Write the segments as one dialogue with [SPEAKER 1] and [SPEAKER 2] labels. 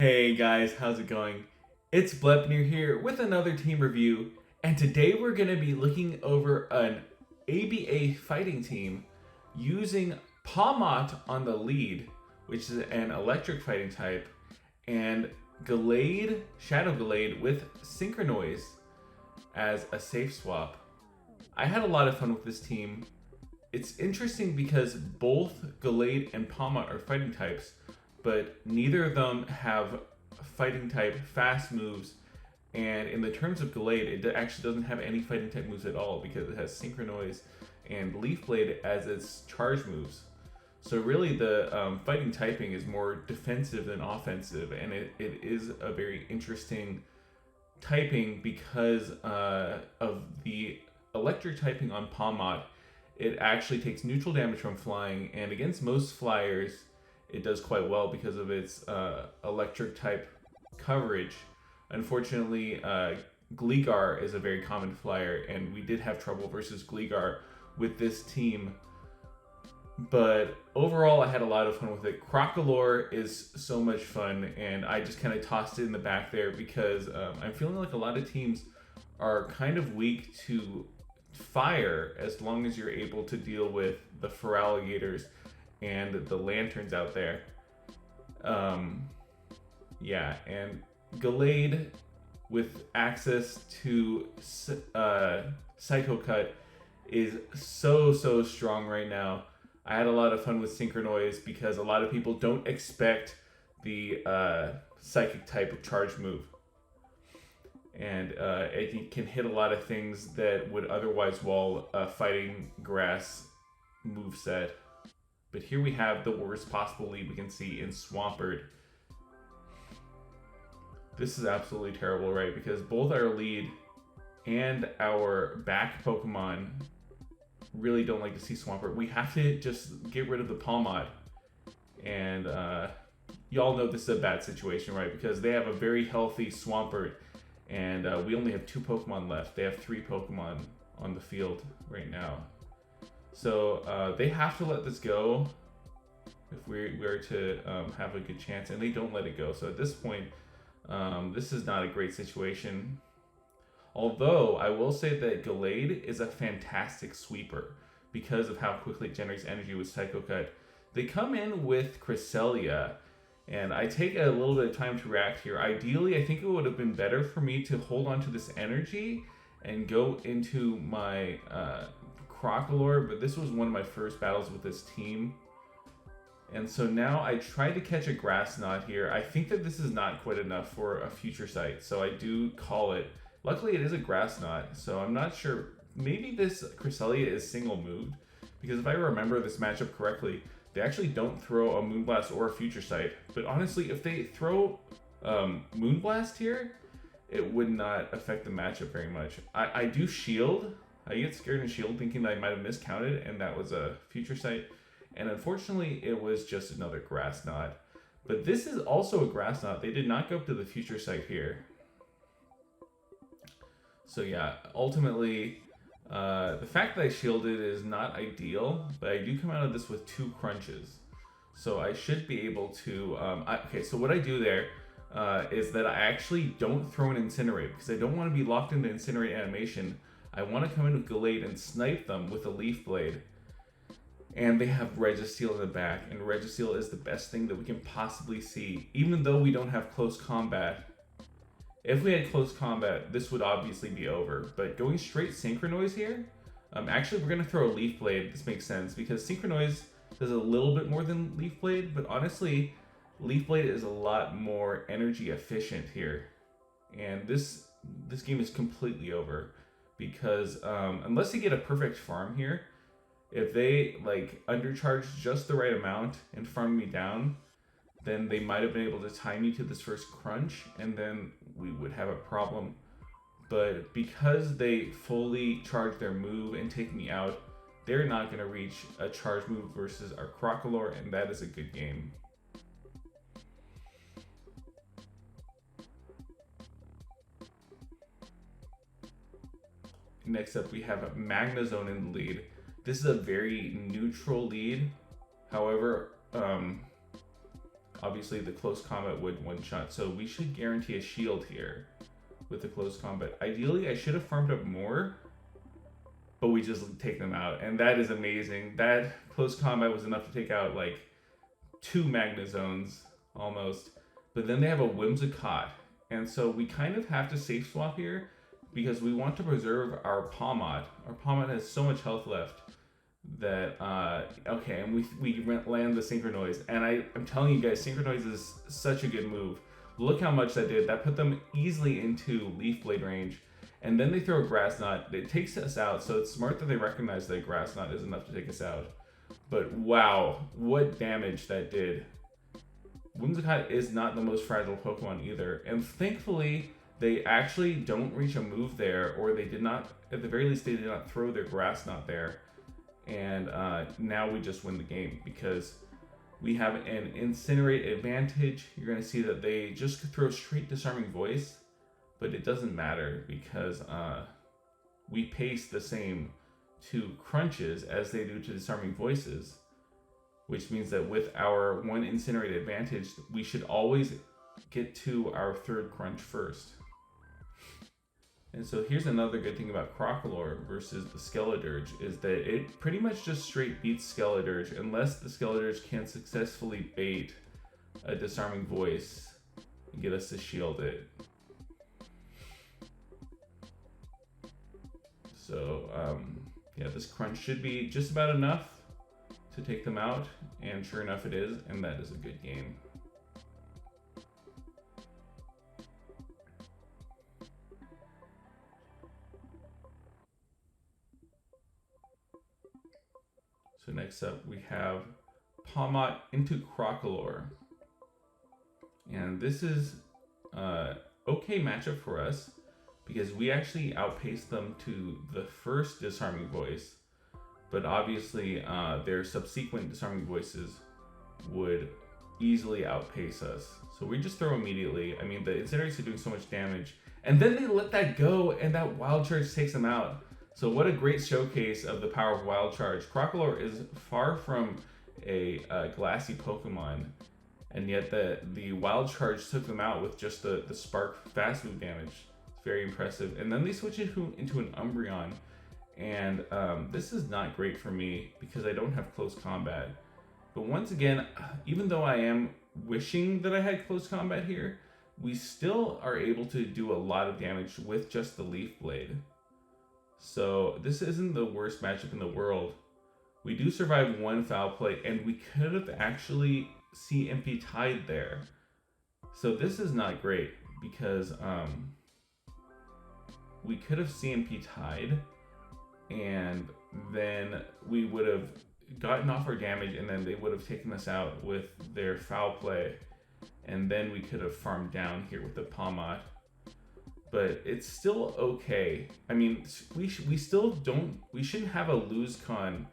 [SPEAKER 1] Hey guys, how's it going? It's Blepnir here with another team review, and today we're going to be looking over an ABA fighting team using PAWMOT on the lead, which is an electric fighting type, and Gallade, Shadow Gallade with Synchronoise as a safe swap. I had a lot of fun with this team. It's interesting because both Gallade and PAWMOT are fighting types, but neither of them have fighting type fast moves. And in the terms of Gallade, it actually doesn't have any fighting type moves at all because it has Synchronoise and Leaf Blade as its charge moves. So really, the fighting typing is more defensive than offensive, and it is a very interesting typing because of the electric typing on PAWMOT. It actually takes neutral damage from flying, and against most flyers, it does quite well because of its electric type coverage. Unfortunately, Gligar is a very common flyer, and we did have trouble versus Gligar with this team. But overall, I had a lot of fun with it. Crocolore is so much fun, and I just kind of tossed it in the back there because I'm feeling like a lot of teams are kind of weak to fire as long as you're able to deal with the Feraligators and the Lanturns out there. Yeah, and Gallade with access to Psycho Cut is so strong right now. I had a lot of fun with Synchronoise because a lot of people don't expect the psychic type of charge move. And it can hit a lot of things that would otherwise wall a fighting grass moveset. But here we have the worst possible lead we can see in Swampert. This is absolutely terrible, right? Because both our lead and our back Pokemon really don't like to see Swampert. We have to just get rid of the PAWMOT. And y'all know this is a bad situation, right? Because they have a very healthy Swampert, and we only have 2 Pokemon left. They have 3 Pokemon on the field right now. So they have to let this go if we are to have a good chance, and they don't let it go. So at this point, this is not a great situation. Although I will say that Gallade is a fantastic sweeper because of how quickly it generates energy with Psycho Cut. They come in with Cresselia, and I take a little bit of time to react here. Ideally, I think it would have been better for me to hold on to this energy and go into my Crocolore, but this was one of my first battles with this team. And so now I tried to catch a Grass Knot here. I think that this is not quite enough for a Future Sight, so I do call it. Luckily, it is a Grass Knot, so I'm not sure. Maybe this Cresselia is single moved, because if I remember this matchup correctly, they actually don't throw a Moonblast or a Future Sight. But honestly, if they throw Moonblast here, it would not affect the matchup very much. I do Shield. I get scared and Shield thinking that I might have miscounted, and that was a Future Sight. And unfortunately, it was just another Grass Knot. But this is also a Grass Knot. They did not go up to the Future Sight here. So yeah, ultimately, the fact that I shielded is not ideal, but I do come out of this with 2 crunches. So I should be able to... okay, so what I do there is that I actually don't throw an Incinerate, because I don't want to be locked into Incinerate animation. I want to come in with Gallade and snipe them with a Leaf Blade. And they have Registeel in the back, and Registeel is the best thing that we can possibly see, even though we don't have close combat. If we had close combat, this would obviously be over, but going straight Synchronoise here, actually we're going to throw a Leaf Blade. This makes sense, because Synchronoise does a little bit more than Leaf Blade, but honestly, Leaf Blade is a lot more energy efficient here. And this game is completely over, because unless they get a perfect farm here, if they like undercharge just the right amount and farm me down, then they might have been able to tie me to this first crunch, and then we would have a problem. But because they fully charge their move and take me out, they're not going to reach a charge move versus our Crocolore, and that is a good game. Next up, we have Magnezone in the lead. This is a very neutral lead. However, obviously the close combat would one-shot, so we should guarantee a shield here with the close combat. Ideally, I should have farmed up more, but we just take them out, and that is amazing. That close combat was enough to take out like 2 Magna Zones almost, but then they have a Whimsicott, and so we kind of have to safe swap here because we want to preserve our PAWMOT. Our PAWMOT has so much health left that, okay, and we land the Synchronoise, and I'm telling you guys, Synchronoise is such a good move. Look how much that did. That put them easily into Leaf Blade range. And then they throw a Grass Knot. It takes us out, so it's smart that they recognize that Grass Knot is enough to take us out. But wow, what damage that did. Whimsicott is not the most fragile Pokemon either. And thankfully, they actually don't reach a move there, or they did not, at the very least, they did not throw their Grass Knot there. And now we just win the game because we have an Incinerate advantage. You're going to see that they just throw straight Disarming Voice, but it doesn't matter because we pace the same to Crunches as they do to Disarming Voices, which means that with our 1 Incinerate advantage, we should always get to our 3rd Crunch first. And so here's another good thing about Crocalor versus the Skeledirge is that it pretty much just straight beats Skeledirge unless the Skeledirge can successfully bait a Disarming Voice and get us to shield it. So yeah, this Crunch should be just about enough to take them out, and sure enough it is, and that is a good game. So next up we have PAWMOT into Crocalor. And this is okay matchup for us because we actually outpaced them to the first Disarming Voice, but obviously their subsequent Disarming Voices would easily outpace us. So we just throw immediately. I mean, the Incinerates are doing so much damage, and then they let that go, and that Wild Charge takes them out. So what a great showcase of the power of Wild Charge. Crocalor is far from a glassy Pokemon, and yet the Wild Charge took them out with just the Spark fast move damage. It's very impressive. And then they switch it into an Umbreon, and this is not great for me because I don't have close combat. But once again, even though I am wishing that I had close combat here, we still are able to do a lot of damage with just the Leaf Blade. So this isn't the worst matchup in the world. We do survive 1 Foul Play, and we could have actually CMP tied there. So this is not great because we could have CMP tied, and then we would have gotten off our damage, and then they would have taken us out with their Foul Play, and then we could have farmed down here with the PAWMOT. But it's still okay. I mean, we shouldn't have a lose con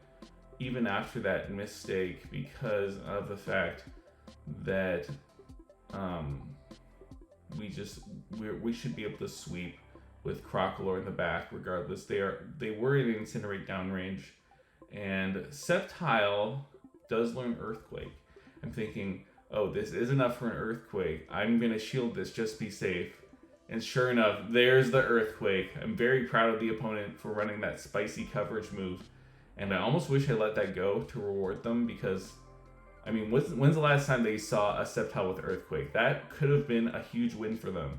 [SPEAKER 1] even after that mistake because of the fact that we should be able to sweep with Crocalor in the back regardless. They were in Incinerate downrange, and Sceptile does learn Earthquake. I'm thinking, oh, this is enough for an Earthquake. I'm gonna shield this, just be safe. And sure enough, there's the Earthquake. I'm very proud of the opponent for running that spicy coverage move. And I almost wish I let that go to reward them because, I mean, when's the last time they saw a Sceptile with Earthquake? That could have been a huge win for them.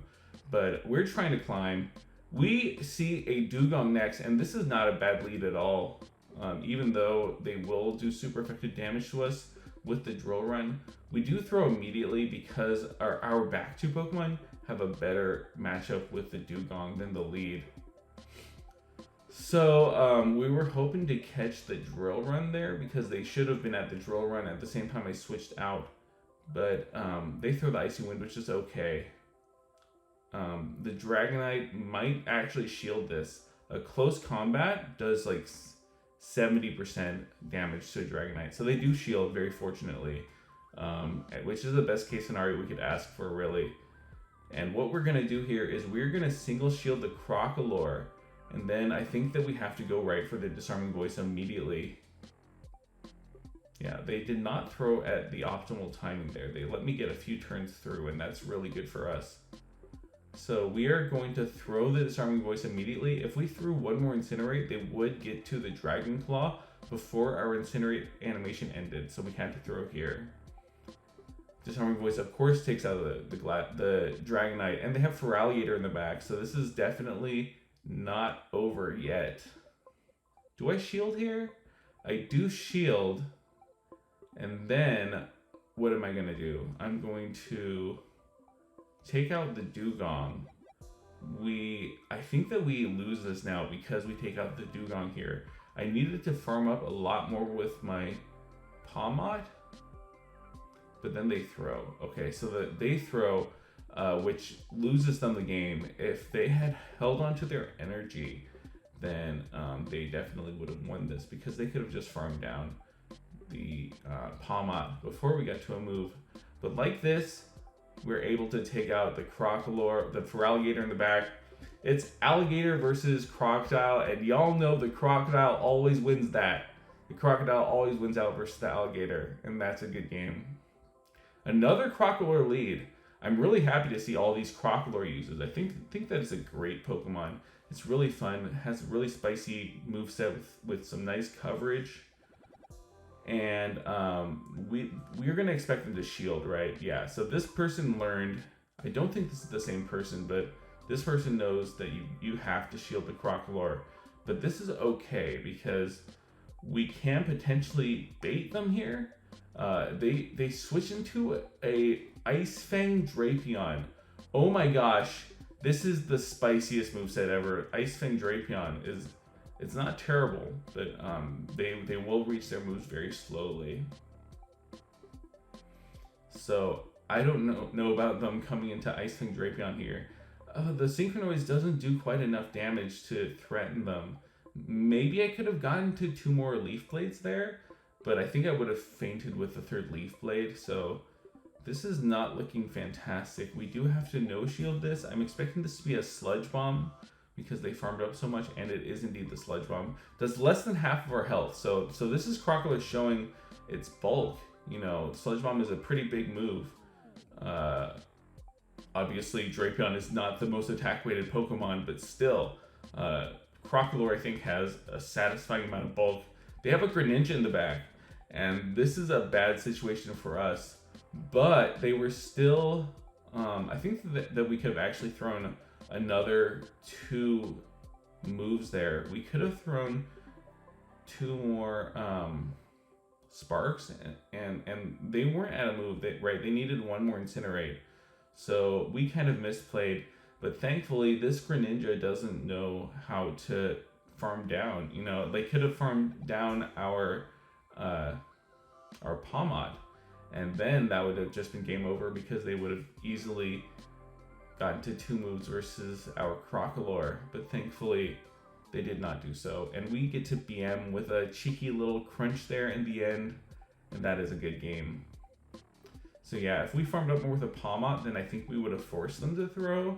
[SPEAKER 1] But we're trying to climb. We see a Dugong next, and this is not a bad lead at all. Even though they will do super effective damage to us with the Drill Run, we do throw immediately because our back 2 Pokemon have a better matchup with the Dugong than the lead. So we were hoping to catch the Drill Run there because they should have been at the Drill Run at the same time I switched out. But they throw the Icy Wind, which is okay. The Dragonite might actually shield this. A close combat does like 70% damage to a Dragonite. So they do shield, very fortunately. Which is the best case scenario we could ask for, really. And what we're going to do here is we're going to single shield the Crocalor, and then I think that we have to go right for the Disarming Voice immediately. Yeah, they did not throw at the optimal timing there. They let me get a few turns through, and that's really good for us. So we are going to throw the Disarming Voice immediately. If we threw one more Incinerate, they would get to the Dragon Claw before our Incinerate animation ended. So we had to throw here. Disarming Voice, of course, takes out the Dragonite, and they have Feraligatr in the back. So this is definitely not over yet. Do I shield here? I do shield. And then what am I going to do? I'm going to take out the Dugong. I think that we lose this now because we take out the Dugong here. I needed to farm up a lot more with my PAWMOT, but then they throw. Okay, so they throw, which loses them the game. If they had held on to their energy, then they definitely would have won this because they could have just farmed down the PAWMOT before we got to a move. But like this, we're able to take out the Crocodile, the Feraligatr in the back. It's alligator versus crocodile, and y'all know the crocodile always wins that. The crocodile always wins out versus the alligator, and that's a good game. Another Crocodile lead. I'm really happy to see all these Crocodile uses. I think that is a great Pokemon. It's really fun. It has a really spicy moveset with some nice coverage. And we're gonna expect them to shield, right? Yeah, so this person learned, I don't think this is the same person, but this person knows that you have to shield the Crocodile. But this is okay because we can potentially bait them here. They switch into a Ice Fang Drapion. Oh my gosh, this is the spiciest moveset ever. Ice Fang Drapion it's not terrible, but they will reach their moves very slowly. So I don't know about them coming into Ice Fang Drapion here. The Synchronoise doesn't do quite enough damage to threaten them. Maybe I could have gotten to 2 more Leaf Blades there, but I think I would have fainted with the 3rd Leaf Blade, so this is not looking fantastic. We do have to no-shield this. I'm expecting this to be a Sludge Bomb because they farmed up so much, and it is indeed the Sludge Bomb. Does less than half of our health, so this is Crocodile showing its bulk. You know, Sludge Bomb is a pretty big move. Obviously, Drapion is not the most attack-weighted Pokemon, but still, Crocodile, I think, has a satisfying amount of bulk. They have a Greninja in the back, and this is a bad situation for us, but they were still, I think that we could have actually thrown another 2 moves there. We could have thrown 2 more Sparks, and they weren't at a move, right? They needed 1 more Incinerate. So we kind of misplayed, but thankfully this Greninja doesn't know how to farm down. You know, they could have farmed down our PAWMOT, and then that would have just been game over because they would have easily gotten to 2 moves versus our Crocodile. But thankfully they did not do so, and we get to BM with a cheeky little crunch there in the end, and that is a good game. So yeah, if we farmed up more with a PAWMOT, then I think we would have forced them to throw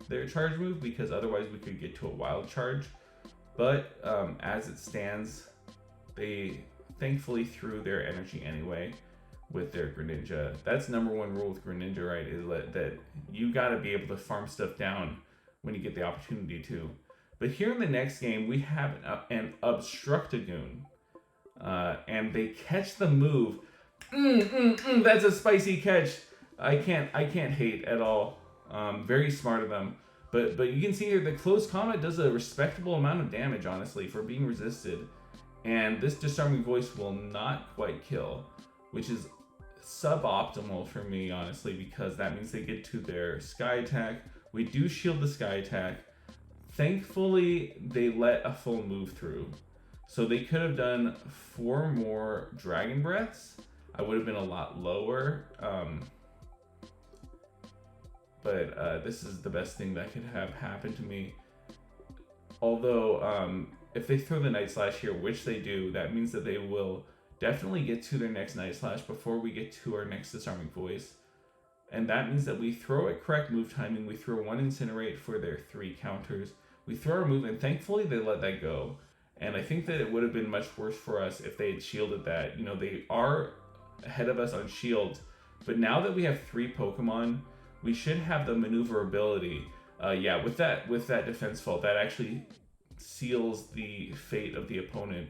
[SPEAKER 1] their charge move because otherwise we could get to a wild charge. But as it stands, they thankfully threw their energy anyway with their Greninja. That's number 1 rule with Greninja, right? Is that you gotta be able to farm stuff down when you get the opportunity to. But here in the next game, we have an Obstructagoon, and they catch the move. That's a spicy catch. I can't hate at all. Very smart of them. But you can see here the close combat does a respectable amount of damage, honestly, for being resisted. And this Disarming Voice will not quite kill, which is suboptimal for me, honestly, because that means they get to their Sky Attack. We do shield the Sky Attack. Thankfully, they let a full move through. So they could have done 4 more Dragon Breaths. I would have been a lot lower, but this is the best thing that could have happened to me. Although, if they throw the Night Slash here, which they do, that means that they will definitely get to their next Night Slash before we get to our next Disarming Voice. And that means that we throw at correct move timing, we throw 1 Incinerate for their 3 counters, we throw our move, and thankfully they let that go. And I think that it would have been much worse for us if they had shielded that. You know, they are ahead of us on shields, but now that we have 3 Pokemon, we should have the maneuverability. Yeah, with that defense fault, that actually seals the fate of the opponent.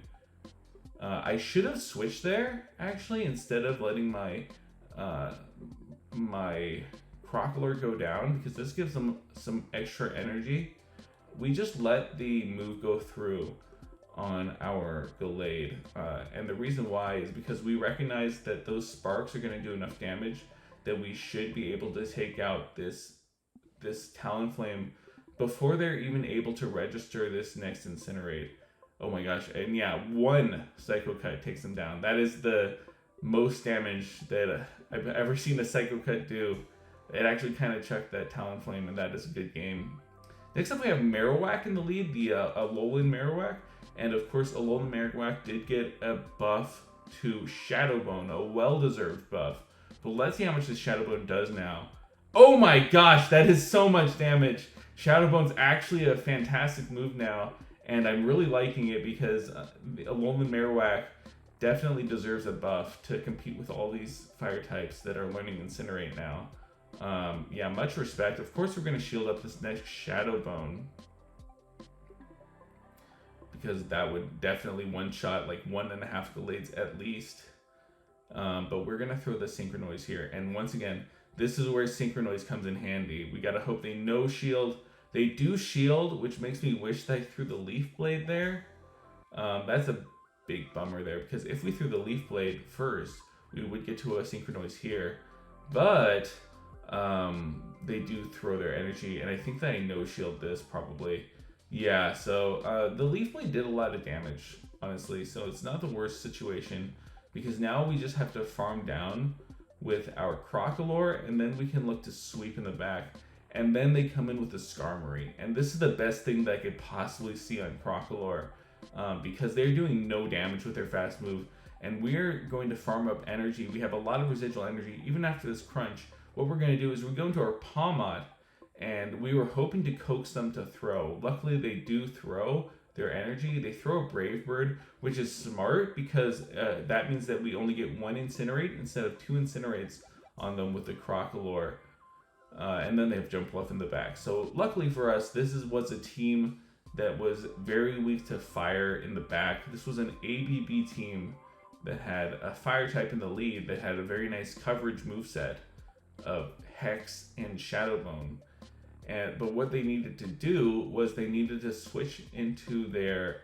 [SPEAKER 1] I should have switched there, actually, instead of letting my my Crocalor go down, because this gives them some extra energy. We just let the move go through on our Gallade, and the reason why is because we recognize that those sparks are going to do enough damage that we should be able to take out this Talonflame before they're even able to register this next Incinerate. Oh my gosh, and yeah, 1 Psycho Cut takes them down. That is the most damage that I've ever seen a Psycho Cut do. It actually kind of chucked that Talonflame, and that is a good game. Next up we have Marowak in the lead, the Alolan Marowak. And of course, Alolan Marowak did get a buff to Shadow Bone, a well-deserved buff. But let's see how much this Shadow Bone does now. Oh my gosh, that is so much damage. Shadow Bone's actually a fantastic move now, and I'm really liking it because Alolan Marowak definitely deserves a buff to compete with all these fire types that are learning Incinerate now. Yeah, much respect. Of course, we're going to shield up this next Shadow Bone, because that would definitely one-shot like 1.5 Gallades at least. But we're going to throw the Synchronoise here. And once again, this is where Synchronoise comes in handy. We got to hope they no shield. They do shield, which makes me wish they threw the Leaf Blade there. That's a big bummer there, because if we threw the Leaf Blade first, we would get to a Synchronoise here. But they do throw their energy, and I think that I no shield this probably. Yeah, so the Leaf Blade did a lot of damage, honestly, so it's not the worst situation, because now we just have to farm down with our Crocalor, and then we can look to sweep in the back, and then they come in with the Skarmory, and this is the best thing that I could possibly see on Crocalor, because they're doing no damage with their fast move, and we're going to farm up energy. We have a lot of residual energy, even after this crunch. What we're going to do is we're going to our PAWMOT, and we were hoping to coax them to throw. Luckily, they do throw their energy. They throw a Brave Bird, which is smart because that means that we only get 1 Incinerate instead of 2 Incinerates on them with the Crocalor. And then they have Jump Bluff in the back. So luckily for us, this was a team that was very weak to fire in the back. This was an ABB team that had a fire type in the lead that had a very nice coverage moveset of Hex and Shadow Bone. But what they needed to do was they needed to switch into their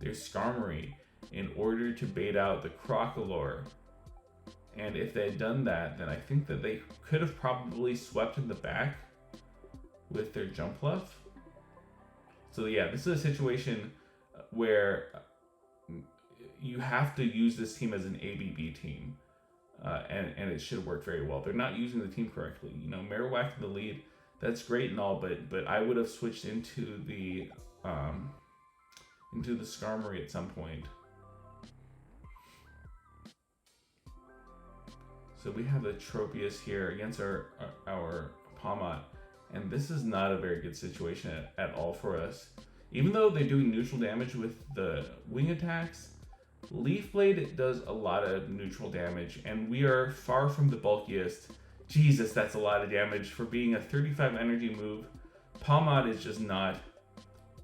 [SPEAKER 1] Skarmory in order to bait out the Crocalor. And if they had done that, then I think that they could have probably swept in the back with their Jump Bluff. So yeah, this is a situation where you have to use this team as an ABB team. And it should work very well. They're not using the team correctly. You know, Marowak in the lead, that's great and all, but I would have switched into the Skarmory at some point. So we have the Tropius here against our PAWMOT, and this is not a very good situation at all for us. Even though they're doing neutral damage with the wing attacks, Leaf Blade does a lot of neutral damage, and we are far from the bulkiest. Jesus, that's a lot of damage for being a 35 energy move. PAWMOT is just not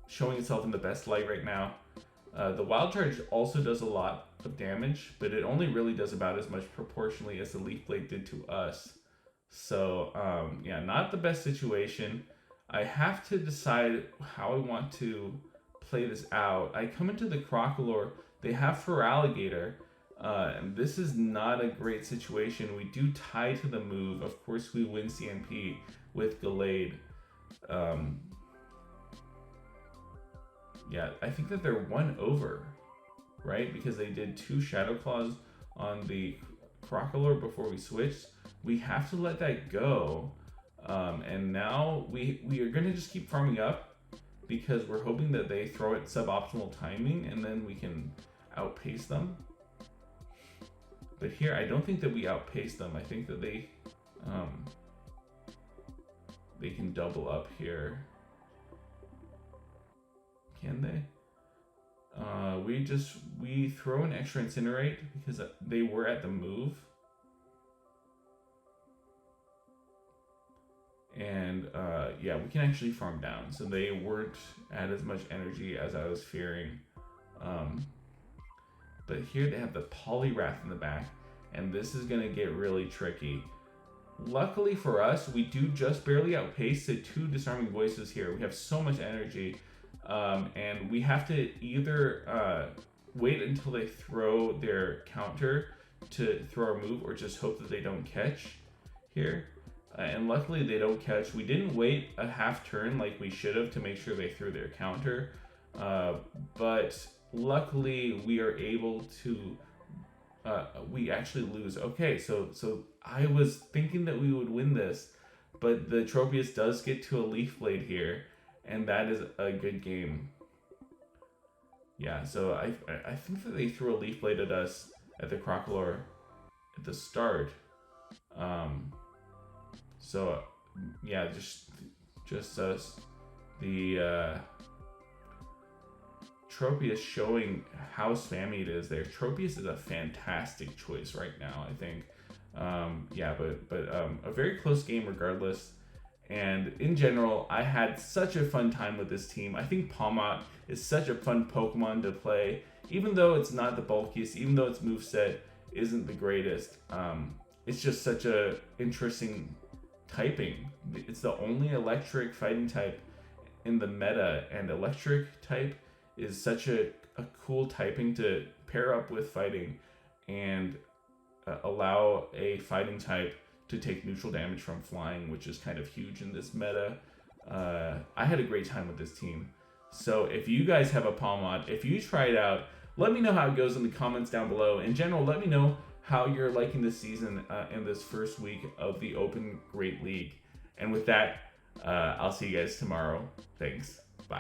[SPEAKER 1] showing itself in the best light right now. The Wild Charge also does a lot of damage, but it only really does about as much proportionally as the Leaf Blade did to us. So, yeah, not the best situation. I have to decide how I want to play this out. I come into the Crocalor. They have Feraligatr. And this is not a great situation. We do tie to the move. Of course, we win CMP with Gallade. Yeah, I think that they're 1 over, right? Because they did 2 Shadow Claws on the Crocalor before we switched. We have to let that go. And now we are going to just keep farming up because we're hoping that they throw it suboptimal timing and then we can outpace them. But here, I don't think that we outpace them. I think that they can double up here. Can they? We throw an extra incinerate because they were at the move. And yeah, we can actually farm down. So they weren't at as much energy as I was fearing. But here they have the Poliwrath in the back, and this is gonna get really tricky. Luckily for us, we do just barely outpace the 2 Disarming Voices here. We have so much energy, and we have to either wait until they throw their counter to throw our move, or just hope that they don't catch here. And luckily they don't catch. We didn't wait a half turn like we should have to make sure they threw their counter, but luckily we are able to we actually lose. Okay, so I was thinking that we would win this, but the Tropius does get to a Leaf Blade here, and that is a good game. Yeah, so I think that they threw a Leaf Blade at us at the Crocodile at the start. So yeah, just us. The Tropius showing how spammy it is there. Tropius is a fantastic choice right now, I think. Yeah, but a very close game regardless. And in general, I had such a fun time with this team. I think PAWMOT is such a fun Pokemon to play, even though it's not the bulkiest, even though its moveset isn't the greatest. It's just such a interesting typing. It's the only electric fighting type in the meta, and electric type is such a cool typing to pair up with fighting and allow a fighting type to take neutral damage from flying, which is kind of huge in this meta. I had a great time with this team. So if you guys have a PAWMOT, if you try it out, let me know how it goes in the comments down below. In general, let me know how you're liking this season in this first week of the Open Great League. And with that, I'll see you guys tomorrow. Thanks.